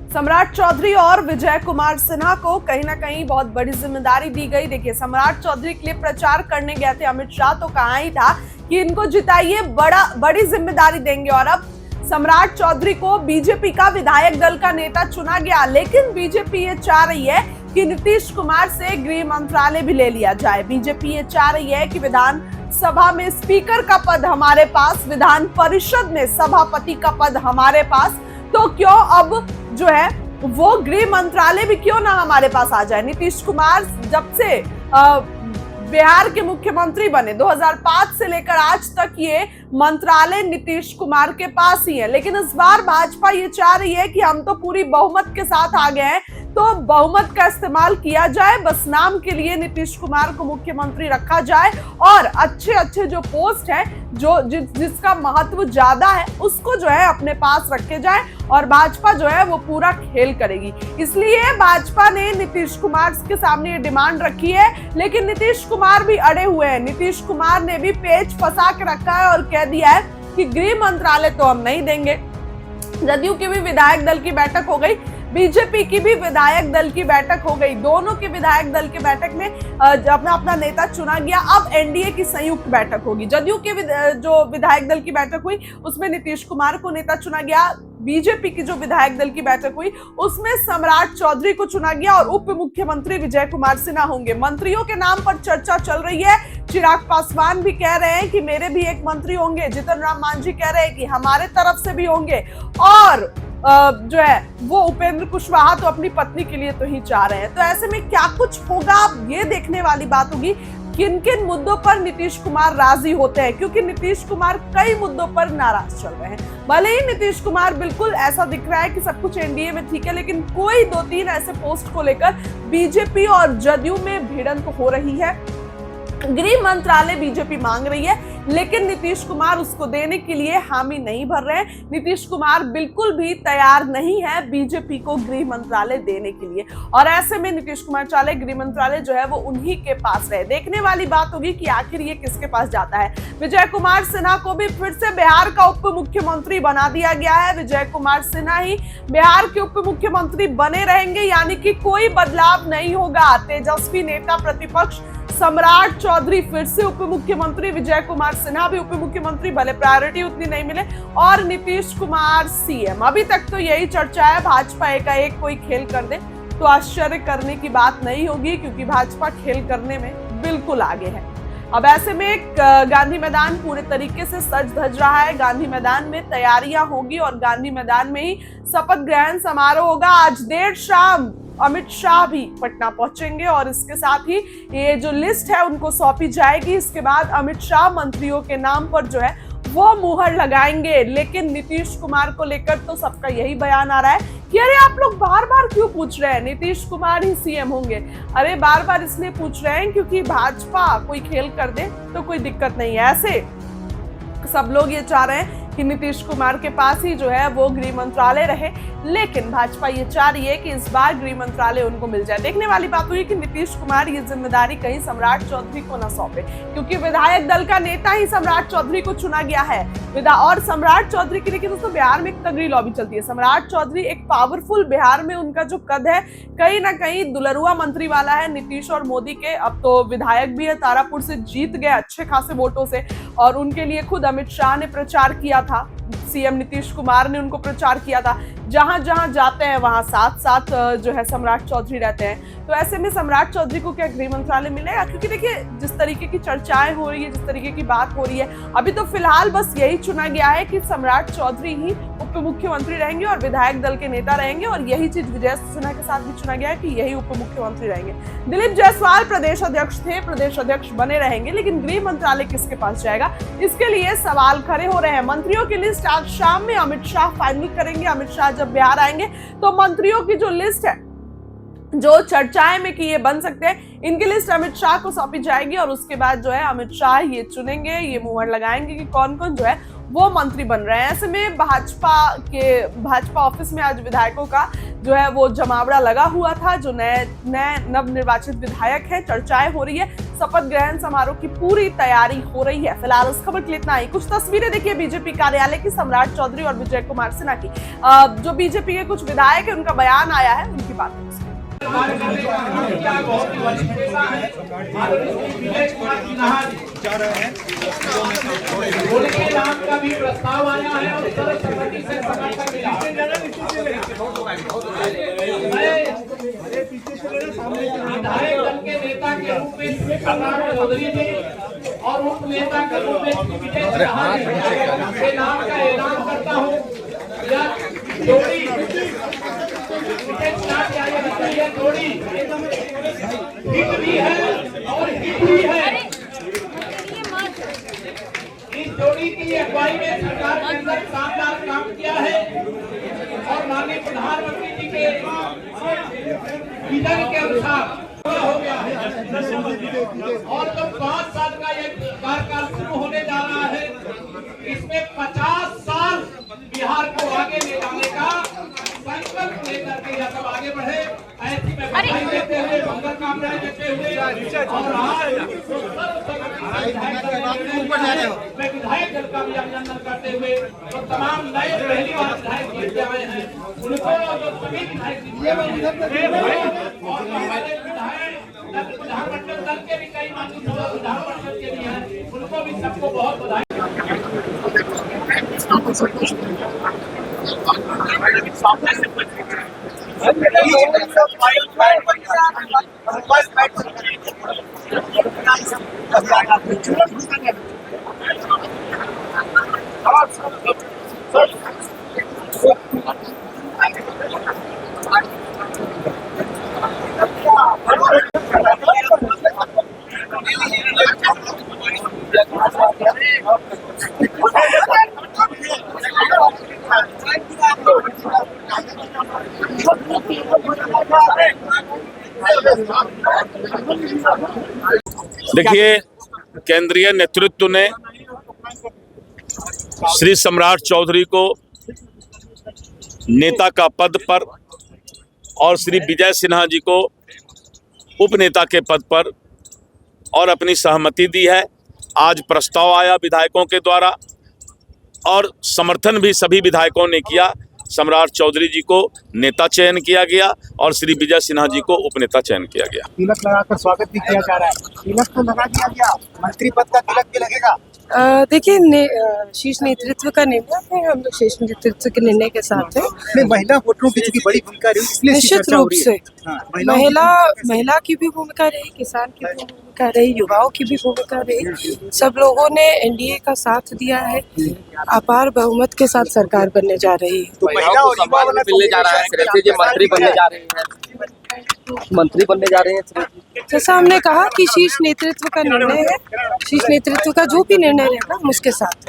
सम्राट चौधरी और विजय कुमार सिन्हा को कहीं ना कहीं बहुत बड़ी जिम्मेदारी दी गई। देखिए, सम्राट चौधरी के लिए प्रचार करने गए थे अमित शाह, तो कहा ही था कि इनको जिताइए, बड़ी जिम्मेदारी देंगे। और अब सम्राट चौधरी को बीजेपी का विधायक दल का नेता चुना गया, लेकिन बीजेपी ये चाह रही है कि नीतीश कुमार से गृह मंत्रालय भी ले लिया जाए। बीजेपी ये चाह रही है कि विधानसभा में स्पीकर का पद हमारे पास, विधान परिषद में सभापति का पद हमारे पास, तो क्यों अब जो है वो गृह मंत्रालय भी क्यों ना हमारे पास आ जाए। नीतीश कुमार जब से बिहार के मुख्यमंत्री बने 2005 से लेकर आज तक ये मंत्रालय नीतीश कुमार के पास ही है, लेकिन इस बार भाजपा ये चाह रही है कि हम तो पूरी बहुमत के साथ आ गए हैं, तो बहुमत का इस्तेमाल किया जाए, बस नाम के लिए नीतीश कुमार को मुख्यमंत्री रखा जाए और अच्छे अच्छे जो पोस्ट है, जिसका महत्व ज्यादा है, उसको जो है अपने पास रखे जाए और भाजपा जो है वो पूरा खेल करेगी। इसलिए भाजपा ने नीतीश कुमार के सामने ये डिमांड रखी है, लेकिन नीतीश कुमार भी अड़े हुए हैं। नीतीश कुमार ने भी पेच फंसा के रखा है और कह दिया है कि गृह मंत्रालय तो हम नहीं देंगे। जदयू की भी विधायक दल की बैठक हो गई, बीजेपी की भी विधायक दल की बैठक हो गई, दोनों के विधायक दल की बैठक में अपना अपना नेता चुना गया। अब एनडीए की संयुक्त बैठक होगी। जदयू के जो विधायक दल की बैठक हुई उसमें नीतीश कुमार को नेता चुना गया, बीजेपी की जो विधायक दल की बैठक हुई उसमें सम्राट चौधरी को चुना गया और उप मुख्यमंत्री विजय कुमार सिन्हा होंगे। मंत्रियों के नाम पर चर्चा चल रही है। चिराग पासवान भी कह रहे हैं कि मेरे भी एक मंत्री होंगे, जीतन राम मांझी कह रहे हैं कि हमारे तरफ से भी होंगे, और जो है वो उपेंद्र कुशवाहा तो अपनी पत्नी के लिए तो ही चाह रहे हैं। तो ऐसे में क्या कुछ होगा, ये देखने वाली बात होगी किन किन मुद्दों पर नीतीश कुमार राजी होते हैं, क्योंकि नीतीश कुमार कई मुद्दों पर नाराज चल रहे हैं। भले ही नीतीश कुमार बिल्कुल ऐसा दिख रहा है कि सब कुछ एनडीए में ठीक है, लेकिन कोई 2-3 ऐसे पोस्ट को लेकर बीजेपी और जदयू में भिड़ंत हो रही है। गृह मंत्रालय बीजेपी मांग रही है, लेकिन नीतीश कुमार उसको देने के लिए हामी नहीं भर रहे हैं। नीतीश कुमार बिल्कुल भी तैयार नहीं है बीजेपी को गृह मंत्रालय देने के लिए, और ऐसे में नीतीश कुमार चाहे गृह मंत्रालय जो है वो उन्हीं के पास रहे। देखने वाली बात होगी कि आखिर ये किसके पास जाता है। विजय कुमार सिन्हा को भी फिर से बिहार का उप मुख्यमंत्री बना दिया गया है। विजय कुमार सिन्हा ही बिहार के उप मुख्यमंत्री बने रहेंगे, यानी कि कोई बदलाव नहीं होगा। तेजस्वी नेता प्रतिपक्ष सम्राट चौधरी फिर से उप मुख्यमंत्री, विजय कुमार सिन्हा भी उप मुख्यमंत्री, भले प्रायोरिटी उतनी नहीं मिले, और नीतीश कुमार सीएम। अभी तक तो यही चर्चा है। भाजपा एकाएक कोई खेल कर दे तो आश्चर्य करने की बात नहीं होगी, क्योंकि भाजपा खेल करने में बिल्कुल आगे है। अब ऐसे में गांधी मैदान पूरे तरीके से सज धज रहा है। गांधी मैदान में तैयारियां होगी और गांधी मैदान में ही शपथ ग्रहण समारोह होगा। आज देर शाम अमित शाह भी पटना पहुंचेंगे और इसके साथ ही ये जो लिस्ट है उनको सौंपी जाएगी। इसके बाद अमित शाह मंत्रियों के नाम पर जो है वो मुहर लगाएंगे। लेकिन नीतीश कुमार को लेकर तो सबका यही बयान आ रहा है कि अरे आप लोग बार बार क्यों पूछ रहे हैं नीतीश कुमार ही सीएम होंगे। अरे बार बार इसलिए पूछ रहे हैं क्योंकि भाजपा कोई खेल कर दे तो कोई दिक्कत नहीं है। ऐसे सब लोग ये चाह रहे हैं कि नीतीश कुमार के पास ही जो है वो गृह मंत्रालय रहे, लेकिन भाजपा ये चाह रही है कि इस बार गृह मंत्रालय उनको मिल जाए। देखने वाली बात हुई कि नीतीश कुमार ये जिम्मेदारी कहीं सम्राट चौधरी को न सौंपे, क्योंकि विधायक दल का नेता ही सम्राट चौधरी को चुना गया है। और सम्राट चौधरी की देखिए दोस्तों, बिहार में एक तगड़ी लॉबी चलती है। सम्राट चौधरी एक पावरफुल, बिहार में उनका जो कद है कहीं ना कहीं दुलरुआ मंत्री वाला है नीतीश और मोदी के। अब तो विधायक भी है, तारापुर से जीत गए अच्छे खासे वोटों से, और उनके लिए खुद अमित शाह ने प्रचार किया था, सीएम नीतीश कुमार ने उनको प्रचार किया था। जहां जहां जाते हैं वहां साथ साथ जो है सम्राट चौधरी रहते हैं। तो ऐसे में सम्राट चौधरी को क्या गृह मंत्रालय मिलेगा? क्योंकि देखिए जिस तरीके की चर्चाएं हो रही है, जिस तरीके की बात हो रही है, अभी तो फिलहाल बस यही चुना गया है कि सम्राट चौधरी ही उप मुख्यमंत्री रहेंगे और विधायक दल के नेता रहेंगे, और यही चीज विजय सिन्हा के साथ भी चुना गया है कि यही उप मुख्यमंत्री रहेंगे। दिलीप जायसवाल प्रदेश अध्यक्ष थे, प्रदेश अध्यक्ष बने रहेंगे, लेकिन गृह मंत्रालय किसके पास जाएगा, इसके लिए सवाल खड़े हो रहे हैं। मंत्रियों की लिस्ट आज शाम में अमित शाह फाइनल करेंगे। अमित शाह जब बिहार आएंगे तो मंत्रियों की जो लिस्ट है, जो चर्चाएं में कि ये बन सकते हैं, इनकी लिस्ट अमित शाह को सौंपी जाएगी और उसके बाद जो है अमित शाह ये चुनेंगे, ये मुहर लगाएंगे कि कौन कौन जो है वो मंत्री बन रहे हैं। ऐसे में भाजपा ऑफिस में आज विधायकों का जो है वो जमावड़ा लगा हुआ था। जो नए नवनिर्वाचित विधायक हैं, चर्चाएं हो रही है। शपथ ग्रहण समारोह की पूरी तैयारी हो रही है। फिलहाल इस खबर के लिए इतना ही। कुछ तस्वीरें देखिए बीजेपी कार्यालय की, सम्राट चौधरी और विजय कुमार सिन्हा की। जो बीजेपी के कुछ विधायक है उनका बयान आया है, उनकी बात उनके नाम का भी प्रस्ताव आया है और सर्वसम्मति से समर्थन मिला। विधायक दल के नेता के रूप में सम्राट चौधरी जी और उप नेता के रूप में विजय सिन्हा के नाम का ऐलान करता हूँ। यह जोड़ी विजय सिन्हा की आगे बढ़ती है, जोड़ी हिट भी है और हिट भी है। इस जोड़ी की अगुवाई में सरकार के अंदर शानदार काम किया है और माननीय प्रधानमंत्री जी के विजन के अनुसार पूरा हो गया है और जो 5 साल का ये कार्यकाल शुरू होने जा रहा है, इसमें 50 साल बिहार को आगे ले जाने का संकल्प लेकर के यह सब आगे बढ़े। ऐसी में बधाई देते हुए, मंगल कामनाएं देते हुए और आज मैं विधायक दल का भी अभिनंदन करते हुए तो तमाम नए पहली बार विधायक जीत आए हैं उनको जो सभी विधायक और हमारे विधायक विधानमंडल दल के भी कई माननीय विधान परिषद के भी हैं, उनको भी सबको बहुत बधाई। देखिए, केंद्रीय नेतृत्व ने श्री सम्राट चौधरी को नेता का पद पर और श्री विजय सिन्हा जी को उपनेता के पद पर और अपनी सहमति दी है। आज प्रस्ताव आया विधायकों के द्वारा और समर्थन भी सभी विधायकों ने किया। सम्राट चौधरी जी को नेता चयन किया गया और श्री विजय सिन्हा जी को उपनेता चयन किया गया। तिलक लगाकर स्वागत भी किया जा रहा है। तिलक तो लगा दिया गया, मंत्री पद का तिलक भी लगेगा। देखिए, शीर्ष नेतृत्व का निर्णय है, हम लोग शीर्ष नेतृत्व के निर्णय के साथ हैं। महिला वोटरों की चूंकि बड़ी भूमिका रही, इसलिए निश्चित रूप से महिला की भी भूमिका रही, किसान की भी भूमिका रही, युवाओं की भी भूमिका रही। सब लोगों ने एनडीए का साथ दिया है। अपार बहुमत के साथ सरकार बनने जा रही है। तो महिला और युवा वाला मिलने जा रहा है, मंत्री बनने जा रहे हैं, मंत्री बनने जा रहे हैं। जैसा हमने कहा कि शीर्ष नेतृत्व का निर्णय है, शीर्ष नेतृत्व का जो भी निर्णय रहेगा हम उसके साथ हैं।